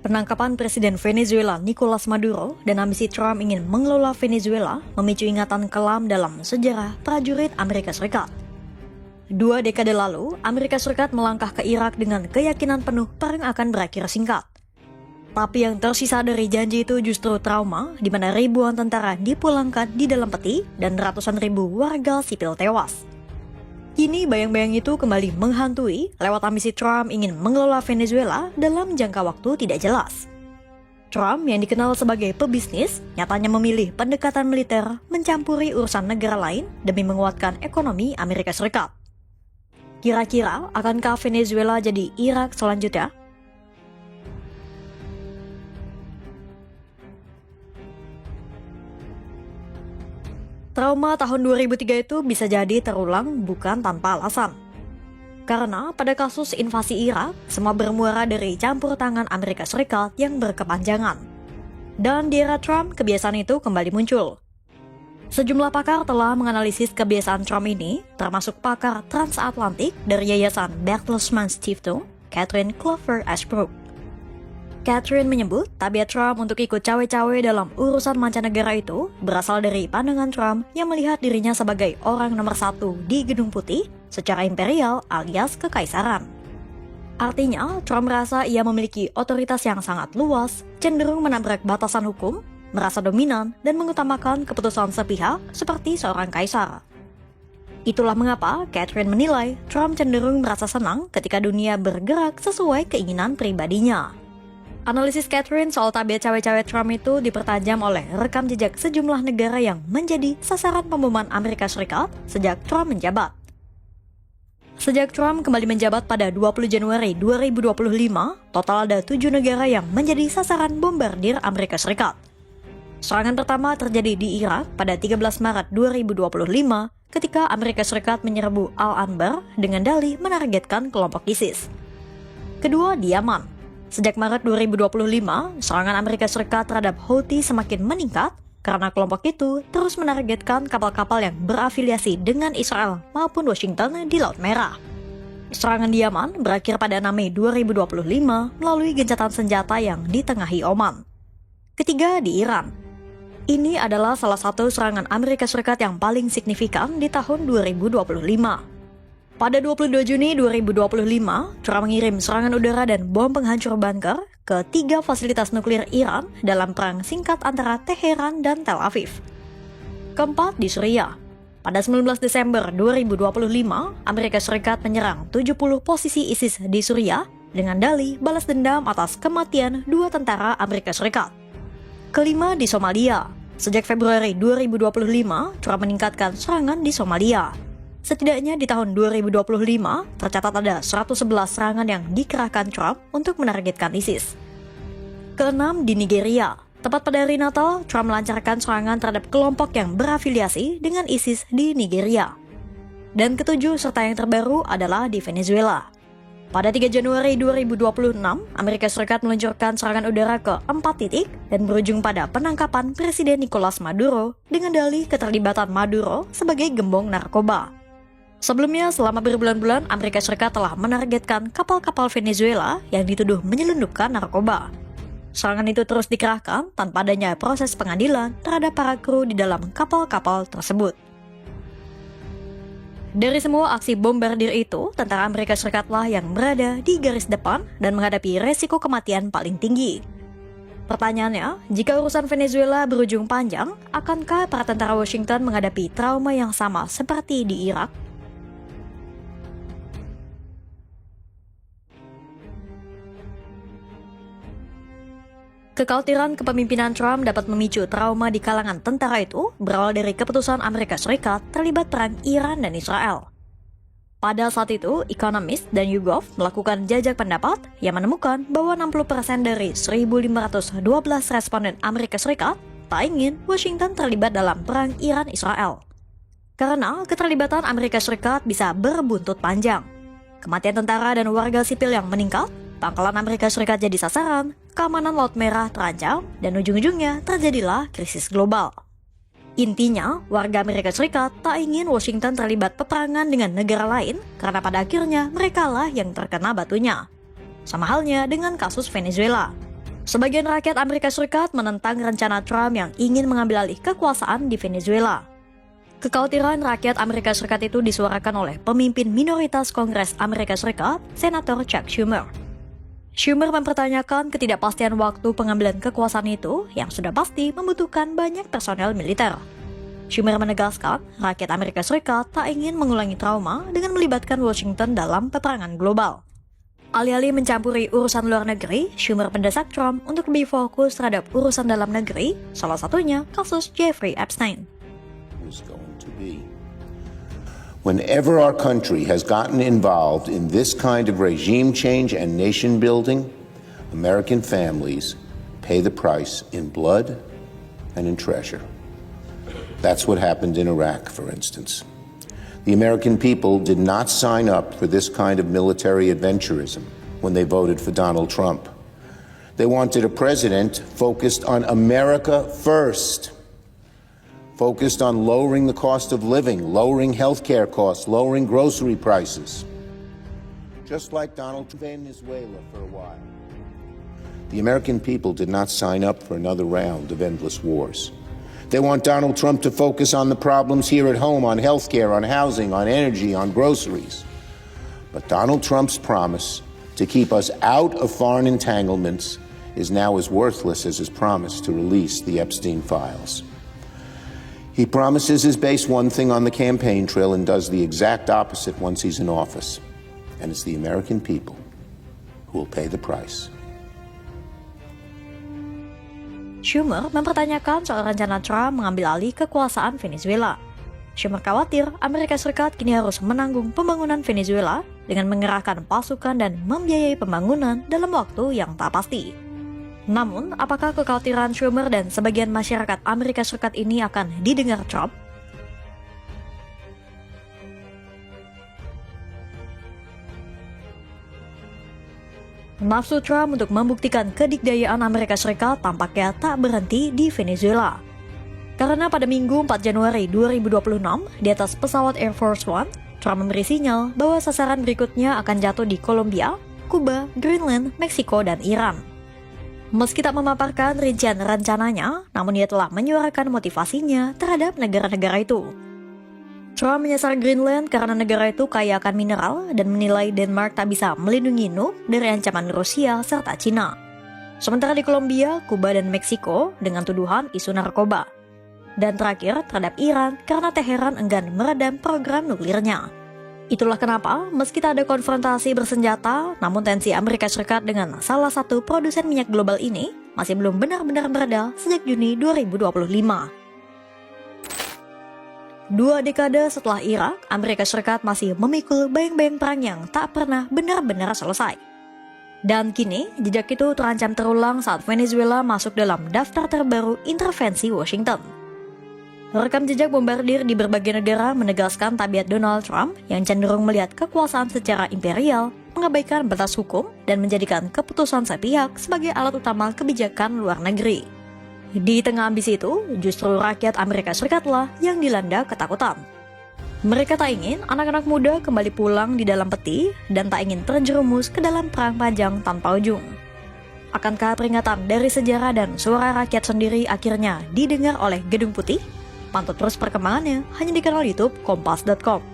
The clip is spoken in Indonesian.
Penangkapan Presiden Venezuela Nicolas Maduro dan ambisi Trump ingin mengelola Venezuela memicu ingatan kelam dalam sejarah prajurit Amerika Serikat. 2 dekade lalu, Amerika Serikat melangkah ke Irak dengan keyakinan penuh perang akan berakhir singkat. Tapi yang tersisa dari janji itu justru trauma, di mana ribuan tentara dipulangkan di dalam peti dan ratusan ribu warga sipil tewas. Kini bayang-bayang itu kembali menghantui lewat ambisi Trump ingin mengelola Venezuela dalam jangka waktu tidak jelas. Trump yang dikenal sebagai pebisnis, nyatanya memilih pendekatan militer mencampuri urusan negara lain demi menguatkan ekonomi Amerika Serikat. Kira-kira akankah Venezuela jadi Irak selanjutnya? Trauma tahun 2003 itu bisa jadi terulang bukan tanpa alasan. Karena pada kasus invasi Irak, semua bermuara dari campur tangan Amerika Serikat yang berkepanjangan. Dan di era Trump, kebiasaan itu kembali muncul. Sejumlah pakar telah menganalisis kebiasaan Trump ini, termasuk pakar transatlantik dari Yayasan Bertelsmann Stiftung, Catherine Clover Ashbrook. Catherine menyebut tabiat Trump untuk ikut cawe-cawe dalam urusan mancanegara itu berasal dari pandangan Trump yang melihat dirinya sebagai orang nomor 1 di Gedung Putih secara imperial alias kekaisaran. Artinya, Trump merasa ia memiliki otoritas yang sangat luas, cenderung menabrak batasan hukum, merasa dominan, dan mengutamakan keputusan sepihak seperti seorang kaisar. Itulah mengapa Catherine menilai Trump cenderung merasa senang ketika dunia bergerak sesuai keinginan pribadinya. Analisis Catherine soal tabiat cawe-cawe Trump itu dipertajam oleh rekam jejak sejumlah negara yang menjadi sasaran pemboman Amerika Serikat sejak Trump menjabat. Sejak Trump kembali menjabat pada 20 Januari 2025, total ada 7 negara yang menjadi sasaran bombardir Amerika Serikat. Serangan pertama terjadi di Irak pada 13 Maret 2025 ketika Amerika Serikat menyerbu Al-Anbar dengan dalih menargetkan kelompok ISIS. Kedua, di Yaman. Sejak Maret 2025, serangan Amerika Serikat terhadap Houthi semakin meningkat karena kelompok itu terus menargetkan kapal-kapal yang berafiliasi dengan Israel maupun Washington di Laut Merah. Serangan di Yaman berakhir pada 6 Mei 2025 melalui gencatan senjata yang ditengahi Oman. Ketiga, di Iran. Ini adalah salah satu serangan Amerika Serikat yang paling signifikan di tahun 2025. Pada 22 Juni 2025, Trump mengirim serangan udara dan bom penghancur bunker ke 3 fasilitas nuklir Iran dalam perang singkat antara Teheran dan Tel Aviv. Keempat, di Suriah. Pada 19 Desember 2025, Amerika Serikat menyerang 70 posisi ISIS di Suriah dengan dalih balas dendam atas kematian 2 tentara Amerika Serikat. Kelima, di Somalia. Sejak Februari 2025, Trump meningkatkan serangan di Somalia. Setidaknya di tahun 2025, tercatat ada 111 serangan yang dikerahkan Trump untuk menargetkan ISIS. Keenam, di Nigeria. Tepat pada hari Natal, Trump melancarkan serangan terhadap kelompok yang berafiliasi dengan ISIS di Nigeria. Dan ketujuh serta yang terbaru adalah di Venezuela. Pada 3 Januari 2026, Amerika Serikat meluncurkan serangan udara ke 4 titik dan berujung pada penangkapan Presiden Nicolas Maduro dengan dalih keterlibatan Maduro sebagai gembong narkoba. Sebelumnya, selama berbulan-bulan, Amerika Serikat telah menargetkan kapal-kapal Venezuela yang dituduh menyelundupkan narkoba. Serangan itu terus dikerahkan tanpa adanya proses pengadilan terhadap para kru di dalam kapal-kapal tersebut. Dari semua aksi bombardir itu, tentara Amerika Serikatlah yang berada di garis depan dan menghadapi resiko kematian paling tinggi. Pertanyaannya, jika urusan Venezuela berujung panjang, akankah para tentara Washington menghadapi trauma yang sama seperti di Irak? Kekhawatiran kepemimpinan Trump dapat memicu trauma di kalangan tentara itu berawal dari keputusan Amerika Serikat terlibat perang Iran dan Israel. Pada saat itu, Economist dan YouGov melakukan jajak pendapat yang menemukan bahwa 60% dari 1.512 responden Amerika Serikat tak ingin Washington terlibat dalam perang Iran-Israel. Karena keterlibatan Amerika Serikat bisa berbuntut panjang. Kematian tentara dan warga sipil yang meningkat, pangkalan Amerika Serikat jadi sasaran, keamanan Laut Merah terancam, dan ujung-ujungnya terjadilah krisis global. Intinya, warga Amerika Serikat tak ingin Washington terlibat peperangan dengan negara lain karena pada akhirnya merekalah yang terkena batunya. Sama halnya dengan kasus Venezuela. Sebagian rakyat Amerika Serikat menentang rencana Trump yang ingin mengambil alih kekuasaan di Venezuela. Kekhawatiran rakyat Amerika Serikat itu disuarakan oleh pemimpin minoritas Kongres Amerika Serikat, Senator Chuck Schumer. Schumer mempertanyakan ketidakpastian waktu pengambilan kekuasaan itu yang sudah pasti membutuhkan banyak personel militer. Schumer menegaskan rakyat Amerika Serikat tak ingin mengulangi trauma dengan melibatkan Washington dalam peperangan global. Alih-alih mencampuri urusan luar negeri, Schumer mendesak Trump untuk lebih fokus terhadap urusan dalam negeri, salah satunya kasus Jeffrey Epstein. Whenever our country has gotten involved in this kind of regime change and nation building, American families pay the price in blood and in treasure. That's what happened in Iraq, for instance. The American people did not sign up for this kind of military adventurism when they voted for Donald Trump. They wanted a president focused on America first, focused on lowering the cost of living, lowering healthcare costs, lowering grocery prices. Just like Donald Trump in Venezuela for a while. The American people did not sign up for another round of endless wars. They want Donald Trump to focus on the problems here at home, on healthcare, on housing, on energy, on groceries. But Donald Trump's promise to keep us out of foreign entanglements is now as worthless as his promise to release the Epstein files. He promises his base one thing on the campaign trail and does the exact opposite once he's in office. And it's the American people who will pay the price. Schumer mempertanyakan soal rencana Trump mengambil alih kekuasaan Venezuela. Schumer khawatir Amerika Serikat kini harus menanggung pembangunan Venezuela dengan mengerahkan pasukan dan membiayai pembangunan dalam waktu yang tak pasti. Namun, apakah kekhawatiran Schumer dan sebagian masyarakat Amerika Serikat ini akan didengar Trump? Nafsu Trump untuk membuktikan kedikdayaan Amerika Serikat tampaknya tak berhenti di Venezuela. Karena pada Minggu 4 Januari 2026, di atas pesawat Air Force One, Trump memberi sinyal bahwa sasaran berikutnya akan jatuh di Kolombia, Kuba, Greenland, Meksiko, dan Iran. Meski tak memaparkan rincian rencananya, namun dia telah menyuarakan motivasinya terhadap negara-negara itu. Trump menyasar Greenland karena negara itu kaya akan mineral dan menilai Denmark tak bisa melindungi Nuuk dari ancaman Rusia serta Cina. Sementara di Kolombia, Kuba, dan Meksiko dengan tuduhan isu narkoba. Dan terakhir terhadap Iran karena Teheran enggan meredam program nuklirnya. Itulah kenapa meski tak ada konfrontasi bersenjata, namun tensi Amerika Serikat dengan salah satu produsen minyak global ini masih belum benar-benar mereda sejak Juni 2025. 2 dekade setelah Irak, Amerika Serikat masih memikul bayang-bayang perang yang tak pernah benar-benar selesai. Dan kini, jejak itu terancam terulang saat Venezuela masuk dalam daftar terbaru intervensi Washington. Rekam jejak bombardir di berbagai negara menegaskan tabiat Donald Trump yang cenderung melihat kekuasaan secara imperial, mengabaikan batas hukum, dan menjadikan keputusan sepihak sebagai alat utama kebijakan luar negeri. Di tengah ambisi itu, justru rakyat Amerika Serikatlah yang dilanda ketakutan. Mereka tak ingin anak-anak muda kembali pulang di dalam peti dan tak ingin terjerumus ke dalam perang panjang tanpa ujung. Akankah peringatan dari sejarah dan suara rakyat sendiri akhirnya didengar oleh Gedung Putih? Pantau terus perkembangannya hanya di kanal YouTube Kompas.com.